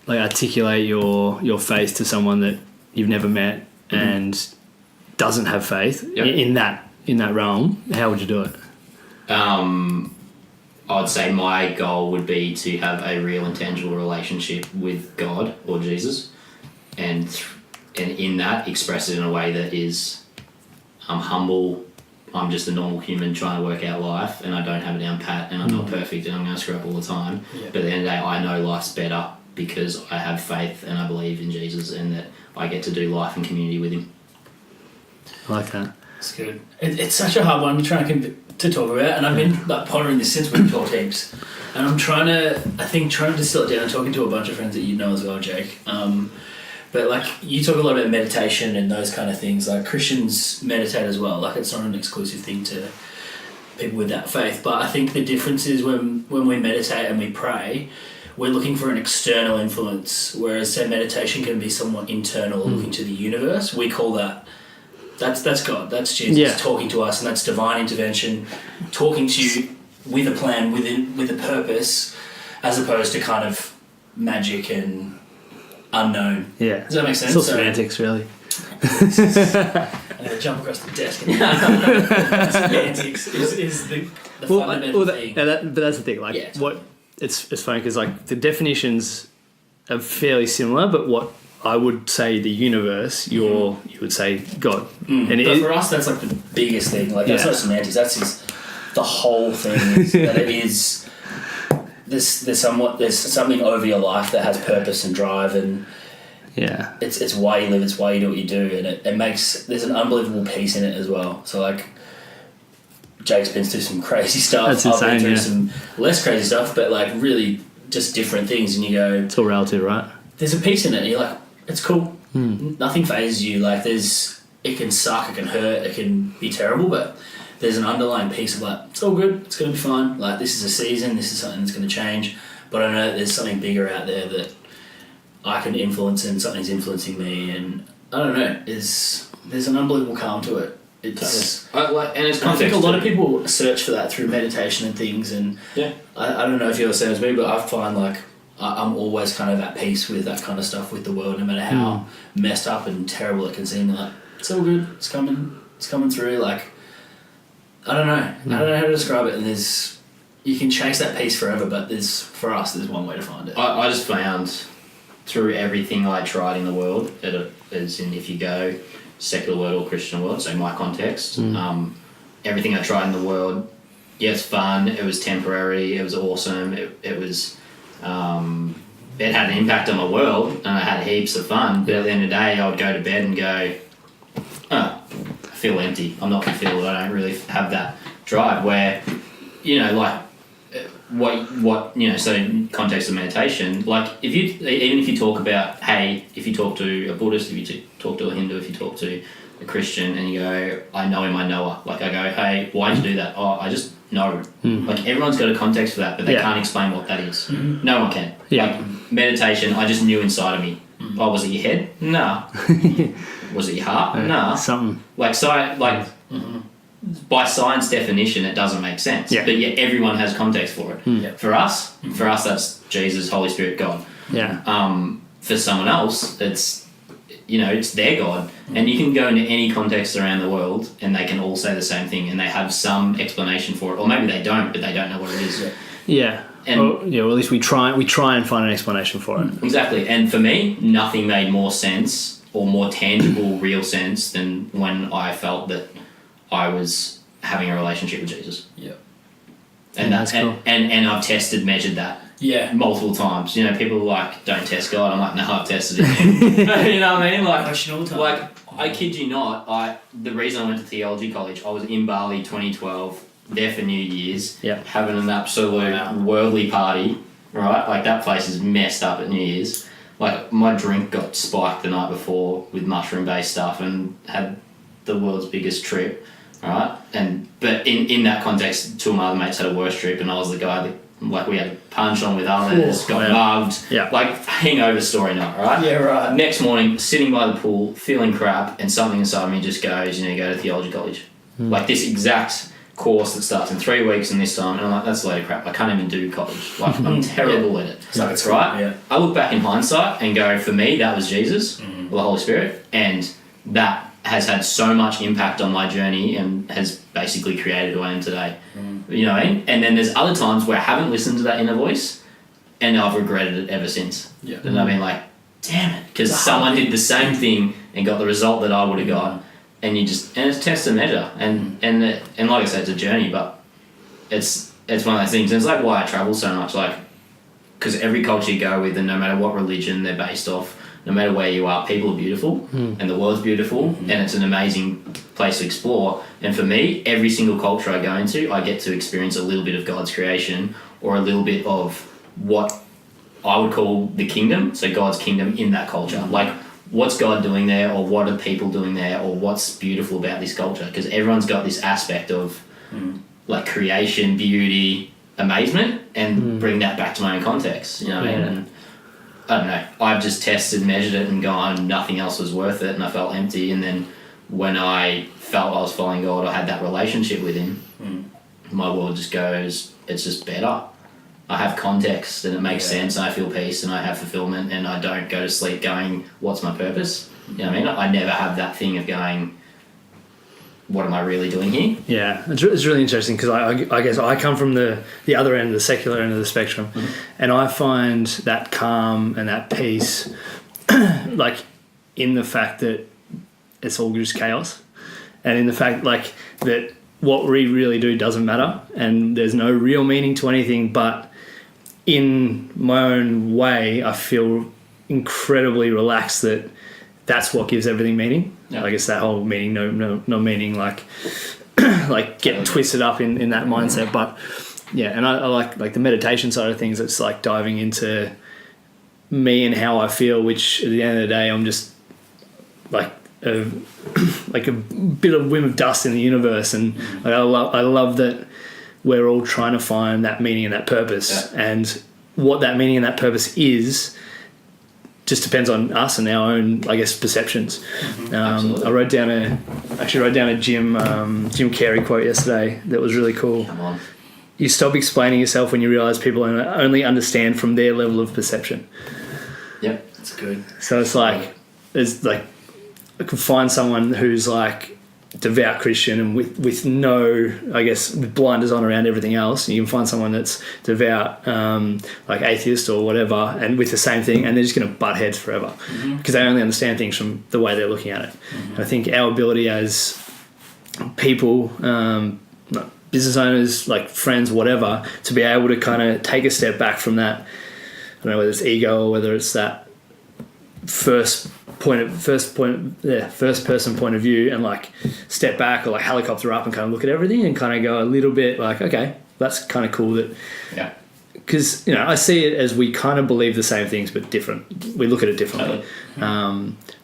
like articulate your faith to someone that you've never met and doesn't have faith in that realm, how would you do it? I'd say my goal would be to have a real and tangible relationship with God or Jesus, and in that express it in a way that is, I'm humble, I'm just a normal human trying to work out life, and I don't have it down pat, and I'm not perfect, and I'm going to screw up all the time. But at the end of the day, I know life's better because I have faith and I believe in Jesus, and that I get to do life in community with him. I like that. It's good. It's such a hard one to try to talk about, and I've been like pondering this since we've talked heaps, and I'm trying to distill it down, talking to a bunch of friends that you know as well, Jake. But like you talk a lot about meditation and those kind of things. Like Christians meditate as well. Like it's not an exclusive thing to people with that faith. But I think the difference is when we meditate and we pray, we're looking for an external influence, whereas say meditation can be somewhat internal, looking to the universe. We call that's God, that's Jesus talking to us, and that's divine intervention, talking to you with a plan, with a purpose, as opposed to kind of magic and unknown. Yeah. Does that make sense? It's all semantics, really. I'm going to jump across the desk. Semantics is the fundamental thing. But that's the thing. Like, it's funny because like the definitions are fairly similar, but what I would say the universe, you would say God. But for us, that's like the biggest thing. Like that's not semantics. That's just the whole thing. Is that it is. There's something over your life that has purpose and drive, and it's why you live, it's why you do what you do, and it makes, there's an unbelievable peace in it as well. So like Jake's been through some crazy stuff. That's insane. I've been through some less crazy stuff, but like really just different things, and you go, it's all relative, right? There's a peace in it, and you're like, it's cool. Nothing phases you. Like it can suck, it can hurt, it can be terrible, but there's an underlying piece of like, it's all good, it's going to be fine. Like, this is a season, this is something that's going to change. But I know that there's something bigger out there that I can influence, and something's influencing me. And I don't know, there's an unbelievable calm to it. It's and it's I think a lot of people search for that through meditation and things. And I don't know if you're the same as me, but I find like I'm always kind of at peace with that kind of stuff with the world, no matter how messed up and terrible it can seem. Like, it's all good, it's coming through. Like, I don't know how to describe it, and you can chase that peace forever, but for us there's one way to find it. I just found through everything I tried in the world, as in if you go secular world or Christian world, so my context, everything I tried in the world, it's fun, it was temporary, it was awesome, it was it had an impact on my world, and I had heaps of fun, but at the end of the day I would go to bed and go, I feel empty, I'm not fulfilled, I don't really have that drive, where, you know, like what you know, so in context of meditation, like if you talk about, hey, if you talk to a Buddhist, if you talk to a Hindu, if you talk to a Christian and you go, I know him, I know her. Like I go, hey, why'd you do that? Oh, I just know. Like everyone's got a context for that, but they can't explain what that is. No one can. Like meditation, I just knew inside of me. Oh, was it your head? Nah. Was it your heart? Nah. Something. Like by science definition, it doesn't make sense. Yeah. But yet everyone has context for it. For us, that's Jesus, Holy Spirit, God. Yeah. For someone else, it's their God, and you can go into any context around the world, and they can all say the same thing, and they have some explanation for it, or maybe they don't, but they don't know what it is. Yeah. And or at least we try and find an explanation for it. Exactly. And for me, nothing made more sense or more tangible, real sense than when I felt that I was having a relationship with Jesus. Yeah. And that's cool. And I've measured that. Yeah. Multiple times. You know, people are like, don't test God. I'm like, no, I've tested it. You know what I mean? Like, question all the time. Like, I kid you not, the reason I went to theology college, I was in Bali 2012, there for New Year's, having an absolute worldly party, right? Like, that place is messed up at New Year's. Like, my drink got spiked the night before with mushroom-based stuff and had the world's biggest trip, right? But in that context, two of my other mates had a worse trip, and I was the guy that, like, we had punched on with others, got mugged, like hangover story night, right? Yeah, right. Next morning, sitting by the pool, feeling crap, and something inside me just goes, you go to theology college. Like this exact course that starts in 3 weeks and this time, and I'm like, that's a load of crap. I can't even do college. Like, I'm terrible at it. So it's right? Yeah. I look back in hindsight and go, for me, that was Jesus, or the Holy Spirit, and that has had so much impact on my journey and has basically created who I am today. You know what I mean? And then there's other times where I haven't listened to that inner voice and I've regretted it ever since. Yeah. And I've been like, damn it, because someone did the same thing and got the result that I would have got. And it's test and measure. And like I said, it's a journey, but it's one of those things. And it's like why I travel so much, like, because every culture you go with, and no matter what religion they're based off, no matter where you are, people are beautiful and the world's beautiful and it's an amazing place to explore. And for me, every single culture I go into, I get to experience a little bit of God's creation or a little bit of what I would call the kingdom, so God's kingdom in that culture. Like, what's God doing there, or what are people doing there, or what's beautiful about this culture? Because everyone's got this aspect of like creation, beauty, amazement, and bring that back to my own context. You know what I mean? And I don't know. I've just tested, measured it, and gone, nothing else was worth it, and I felt empty. And then when I felt I was following God, I had that relationship with Him. My world just goes, it's just better. I have context, and it makes sense, and I feel peace, and I have fulfillment, and I don't go to sleep going, what's my purpose? You know what I mean? I never have that thing of going, what am I really doing here? Yeah, it's really interesting because I guess I come from the other end, the secular end of the spectrum, and I find that calm and that peace like in the fact that it's all just chaos, and in the fact like that what we really do doesn't matter, and there's no real meaning to anything, but in my own way I feel incredibly relaxed that that's what gives everything meaning. I guess that whole meaning, no meaning, like like get twisted up in that mindset. But yeah, and I like the meditation side of things. It's like diving into me and how I feel, which at the end of the day I'm just like a bit of whim of dust in the universe, and like, I love that we're all trying to find that meaning and that purpose, and what that meaning and that purpose is just depends on us and our own, I guess, perceptions. I wrote down a Jim Carrey quote yesterday that was really cool. Come on. You stop explaining yourself when you realise people only understand from their level of perception. Yep, that's good. So it's like I can find someone who's like devout Christian and with no, I guess, with blinders on around everything else. You can find someone that's devout, like atheist or whatever, and with the same thing, and they're just going to butt heads forever because they only understand things from the way they're looking at it. And I think our ability as people, business owners, like friends, whatever, to be able to kind of take a step back from that, I don't know whether it's ego or whether it's that first person point of view, and like step back or like helicopter up and kind of look at everything and kind of go a little bit like, okay, that's kind of cool that, because I see it as we kind of believe the same things but different. We look at it differently.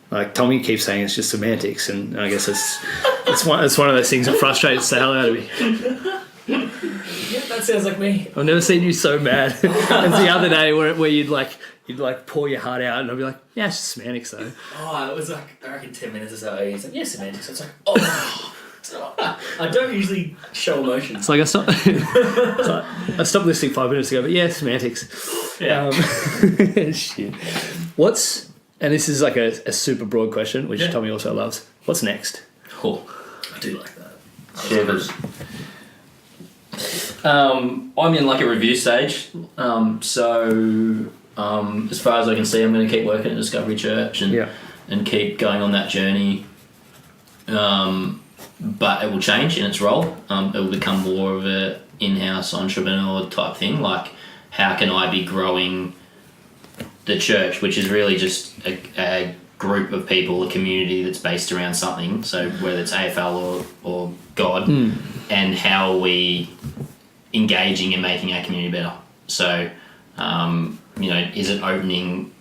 Like Tommy keeps saying it's just semantics, and I guess it's one of those things that frustrates the hell out of me. Yeah, that sounds like me. I've never seen you so mad as the other day where you'd pour your heart out, and I'd be like, yeah, it's just semantics though. Oh, it was like, I reckon 10 minutes or so. He's like, yeah, semantics. I was like, oh. I don't usually show emotions. It's like I stopped listening 5 minutes ago, but yeah, semantics. Yeah. Shit. And this is like a super broad question, which Tommy also loves. What's next? Cool. I do like that. Shivers. I'm in like a review stage. So as far as I can see, I'm going to keep working at Discovery Church and keep going on that journey. But it will change in its role. It will become more of a in-house entrepreneur type thing. Like, how can I be growing the church, which is really just a group of people, a community that's based around something. So whether it's AFL or God, and how are we engaging and making our community better. So, is it opening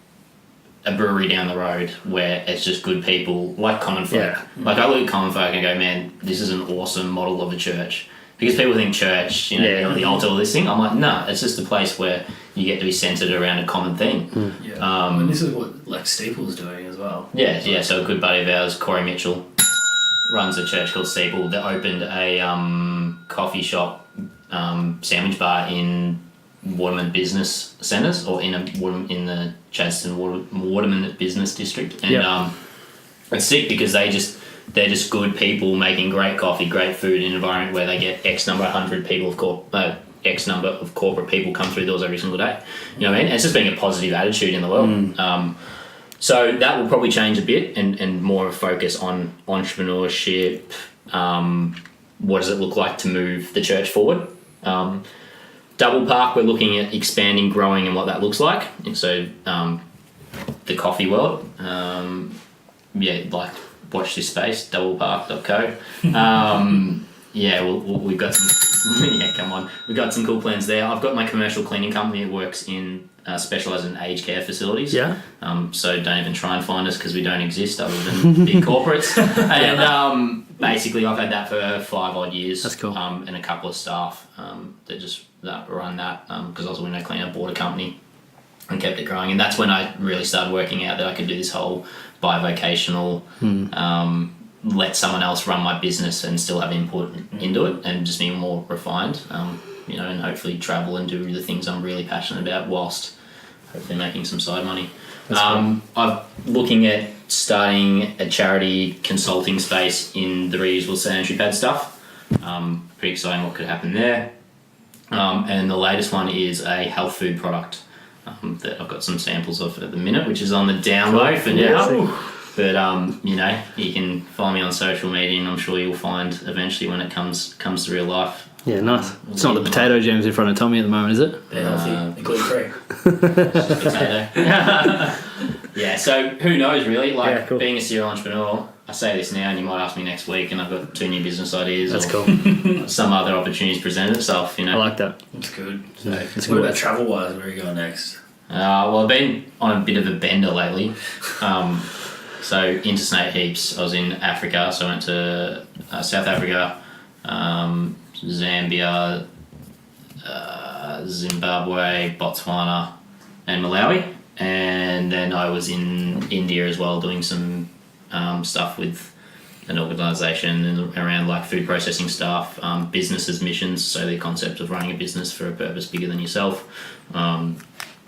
a brewery down the road where it's just good people like Common Folk? Yeah. Like, I look at Common Folk and go, man, this is an awesome model of a church. Because people think church, the altar, all this thing. I'm like, no, it's just a place where you get to be centered around a common thing. Yeah. And this is what like Steeple's doing as well. Yeah. So a good buddy of ours, Corey Mitchell, runs a church called Steeple that opened a coffee shop, sandwich bar in Waterman Business Centres, or in the Chadstone Waterman Business District, and it's sick because they're just good people making great coffee, great food in an environment where they get X number of corporate people come through doors every single day. You know what I mean? And it's just being a positive attitude in the world. So that will probably change a bit and more of a focus on entrepreneurship. What does it look like to move the church forward? Double Park, we're looking at expanding, growing, and what that looks like. And so the coffee world, watch this space, doublepark.co. We've got some. We've got some cool plans there. I've got my commercial cleaning company that works in specialises in aged care facilities. Yeah. So don't even try and find us because we don't exist other than big corporates. And basically, I've had that for 5 odd years. That's cool. And a couple of staff that run that because I was when I cleaned a border company and kept it growing. And that's when I really started working out that I could do this whole bivocational, let someone else run my business and still have input into it and just be more refined, and hopefully travel and do the things I'm really passionate about whilst hopefully making some side money. I'm looking at starting a charity consulting space in the reusable sanitary pad stuff. Pretty exciting what could happen there. And the latest one is a health food product that I've got some samples of at the minute, which is on the download for now. But you can follow me on social media, and I'm sure you'll find eventually when it comes to real life. Yeah, nice. It's not the potato jams in front of Tommy at the moment, is it? They're healthy, gluten-free. Potato. Yeah, so who knows really? Cool. Being a serial entrepreneur, I say this now and you might ask me next week and I've got 2 new business ideas. That's cool. Some other opportunities present itself, I like that. That's good. What about travel-wise? Where are you going next? I've been on a bit of a bender lately. So interstate heaps. I was in Africa, so I went to South Africa, Zambia, Zimbabwe, Botswana, and Malawi. And then I was in India as well, doing some stuff with an organisation around like food processing stuff, businesses missions, so the concept of running a business for a purpose bigger than yourself.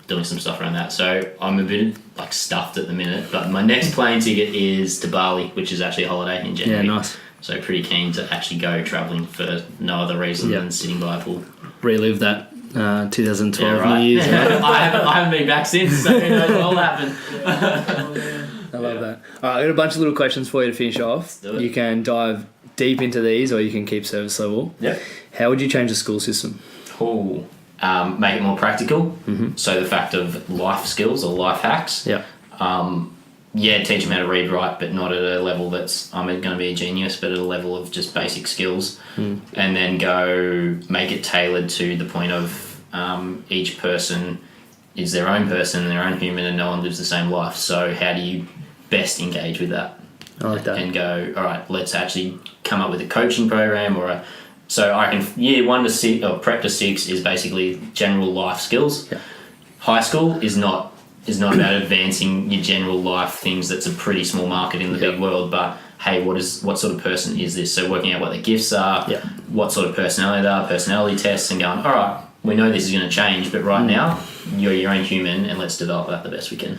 Doing some stuff around that. So I'm a bit like stuffed at the minute, but my next plane ticket is to Bali, which is actually a holiday in January. Yeah, nice. So pretty keen to actually go travelling for no other reason than sitting by a pool. Relive that 2012 New Year's. I haven't been back since, so who knows what will happen. I love that. All right, I've got a bunch of little questions for you to finish off. Do it. You can dive deep into these or you can keep service level. Yep. How would you change the school system? Ooh. Make it more practical. Mm-hmm. So the fact of life skills or life hacks. Yeah. Teach them how to read, write, but not at a level that's I'm going to be a genius, but at a level of just basic skills. And then go make it tailored to the point of each person is their own person and their own human and no one lives the same life. So how do you best engage with that. I like that. And go, all right, let's actually come up with a coaching program so I reckon year 1 to 6 or prep to 6 is basically general life skills. Yeah. High school is not about advancing your general life things. That's a pretty small market in the big world, but hey, what sort of person is this? So working out what their gifts are, what sort of personality they are, personality tests, and going, all right, we know this is going to change, but right now you're your own human, and let's develop that the best we can.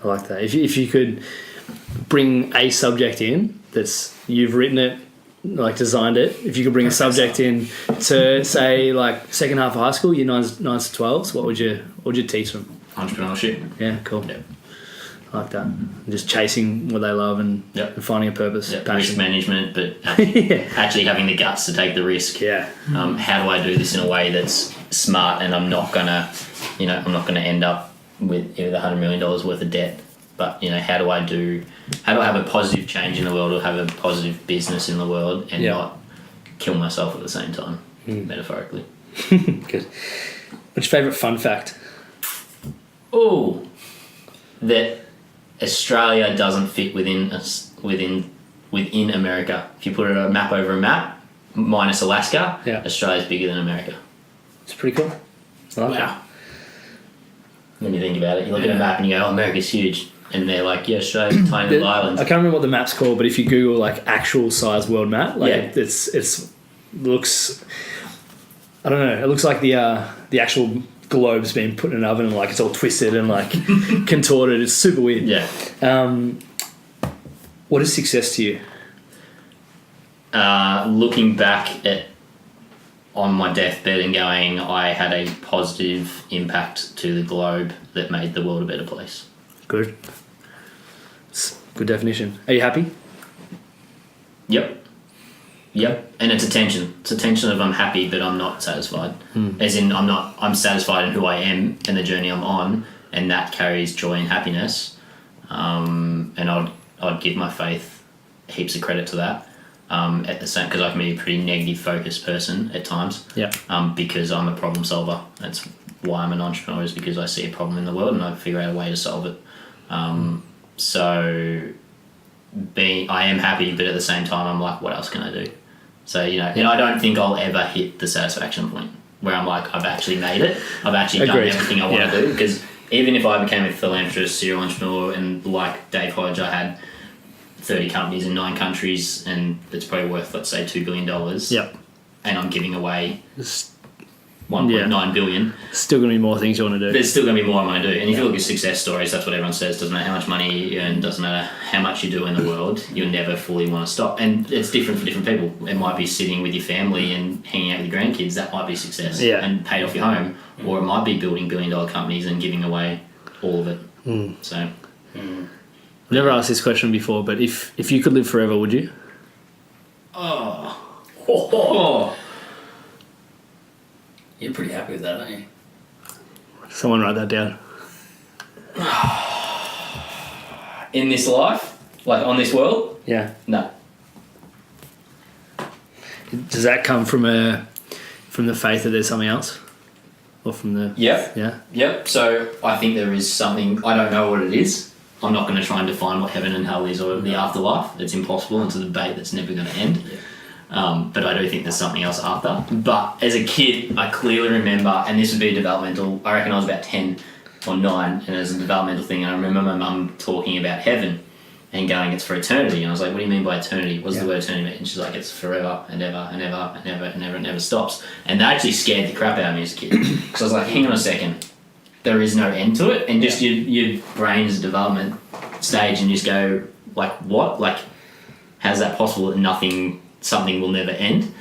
I like that. If you could bring a subject in that's you've written it, like designed it. If you could bring a subject in to say like second half of high school, year 9s to 12s, what would you teach them? Entrepreneurship. Yeah, cool. Yep. I like that. Just chasing what they love and finding a purpose. Yep. Passion. Risk management, but actually having the guts to take the risk. Yeah. How do I do this in a way that's smart and I'm not gonna end up with $100 million worth of debt? But how do I have a positive change in the world or have a positive business in the world and not kill myself at the same time, metaphorically? Good. What's your favourite fun fact? Oh, that Australia doesn't fit within America. If you put a map over a map, minus Alaska, Australia's bigger than America. It's pretty cool. I like that. When you think about it, you look at a map and you go, "Oh, America's huge," and they're like, "Yeah, Australia's a tiny little island." I can't remember what the map's called, but if you Google like actual size world map, like it's looks. I don't know. It looks like the actual globe's been put in an oven and like it's all twisted and like contorted. It's super weird. Yeah. What is success to you? Looking back on my deathbed and going, I had a positive impact to the globe that made the world a better place. Good. It's a good definition. Are you happy? Yep. And it's a tension. It's a tension of I'm happy, but I'm not satisfied. As in, I'm satisfied in who I am and the journey I'm on, and that carries joy and happiness. And I'd give my faith heaps of credit to that. At the same, because I can be a pretty negative focused person at times. Yeah. Because I'm a problem solver. That's why I'm an entrepreneur, is because I see a problem in the world and I figure out a way to solve it. So I am happy, but at the same time I'm like, what else can I do? So and I don't think I'll ever hit the satisfaction point where I'm like, I've actually made it. I've actually done everything I want to do. Because even if I became a philanthropist, serial entrepreneur, and like Dave Hodge, I had 30 companies in 9 countries, and it's probably worth, let's say, $2 billion. Yep. And I'm giving away 1.9 billion. Still going to be more things you want to do. There's still going to be more I want to do. And if you look at success stories, that's what everyone says. Doesn't matter how much money you earn, doesn't matter how much you do in the world, you'll never fully want to stop. And it's different for different people. It might be sitting with your family and hanging out with your grandkids. That might be success and paid off your home. Or it might be building billion-dollar companies and giving away all of it. So... I've never asked this question before, but if you could live forever, would you? You're pretty happy with that, aren't you? Someone write that down. In this life? Like on this world? Yeah. No. Does that come from the faith that there's something else? Or from the... Yep. Yeah? Yep. So I think there is something... I don't know what it is. I'm not going to try and define what heaven and hell is or the afterlife. It's impossible. It's a debate that's never going to end. But I do think there's something else after. But as a kid, I clearly remember, and this would be a developmental... I reckon I was about 10 or 9, and it was a developmental thing. And I remember my mum talking about heaven and going, it's for eternity. And I was like, what do you mean by eternity? What does the word eternity mean? And she's like, it's forever and ever and ever and ever and ever and never stops. And that actually scared the crap out of me as a kid. Because I was like, hang on a second. There is no end to it. And just your brain is a development stage and you just go, like, what? Like, how's that possible that something will never end?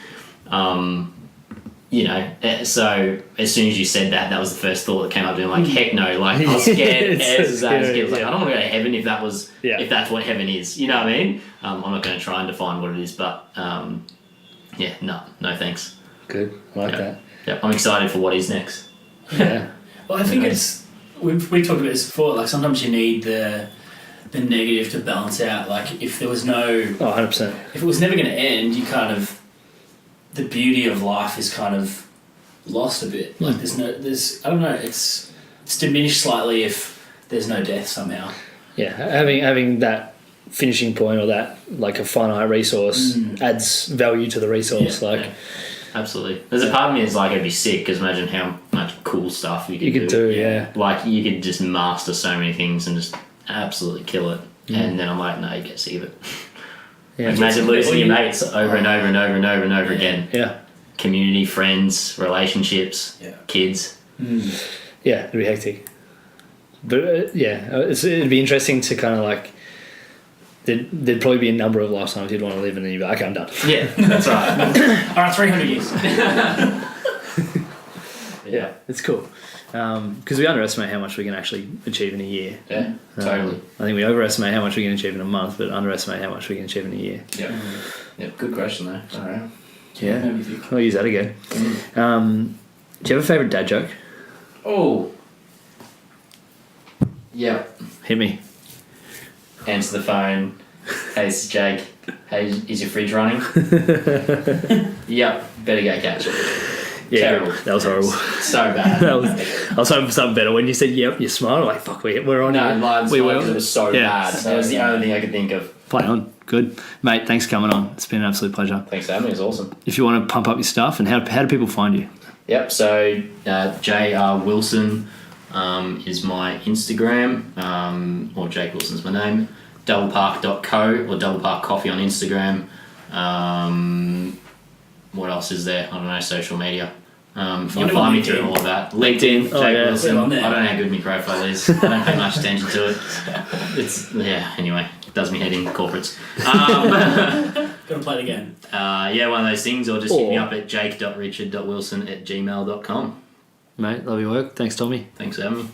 So as soon as you said that was the first thought that came up to me, like, heck no, like, I was scared as a kid. I was like, I don't want to go to heaven if that's what heaven is. You know what I mean? I'm not going to try and define what it is, but no thanks. Good, I like that. Yeah, I'm excited for what is next. Yeah. Well, I think we talked about this before, like sometimes you need the negative to balance out. Like if there was no... 100%. If it was never going to end, you kind of... The beauty of life is kind of lost a bit. Like I don't know, it's diminished slightly if there's no death somehow. having that finishing point or that like a finite resource adds value to the resource. Absolutely. There's a part of me that's like, it'd be sick because imagine how much cool stuff you could do. Like you could just master so many things and just absolutely kill it. And then I'm like, no, you get sick of it. Like imagine losing your mates over and over and over and over and over again. Yeah. Community, friends, relationships, kids. Yeah, it'd be hectic. But it'd be interesting to kind of like. There'd probably be a number of lifetimes you'd want to live, and then you'd be like, okay, I'm done. Yeah, that's right. All right, 300 years. Yeah, it's cool. Because we underestimate how much we can actually achieve in a year. Yeah, totally. I think we overestimate how much we can achieve in a month, but underestimate how much we can achieve in a year. Yep, good question though. All right. Yeah, I'll use that again. Do you have a favourite dad joke? Oh. Yep. Hit me. Answer the phone. Hey, this is Jake. Hey, is your fridge running? Yep. Better go catch it. Yeah, terrible. That was horrible. So bad. I was hoping for something better. When you said yep, you smiled. I'm like, fuck, we're on. No, mine's because it was so bad. So that was the only thing I could think of. Play on. Good. Mate, thanks for coming on. It's been an absolute pleasure. Thanks for having me. It was awesome. If you want to pump up your stuff, and how do people find you? Yep, so J.R. Wilson is my Instagram, or Jake Wilson's my name. Doublepark.co or Double Park Coffee on Instagram. What else is there? I don't know, social media. If you want to find me through all of that. LinkedIn, Jake Wilson. I don't know how good my profile is. I don't pay much attention to it. Anyway, it does me head in corporates. Gotta play the game. One of those things, or just hit me up at jake.richard.wilson@gmail.com. Mate, love your work. Thanks, Tommy. Thanks for having me.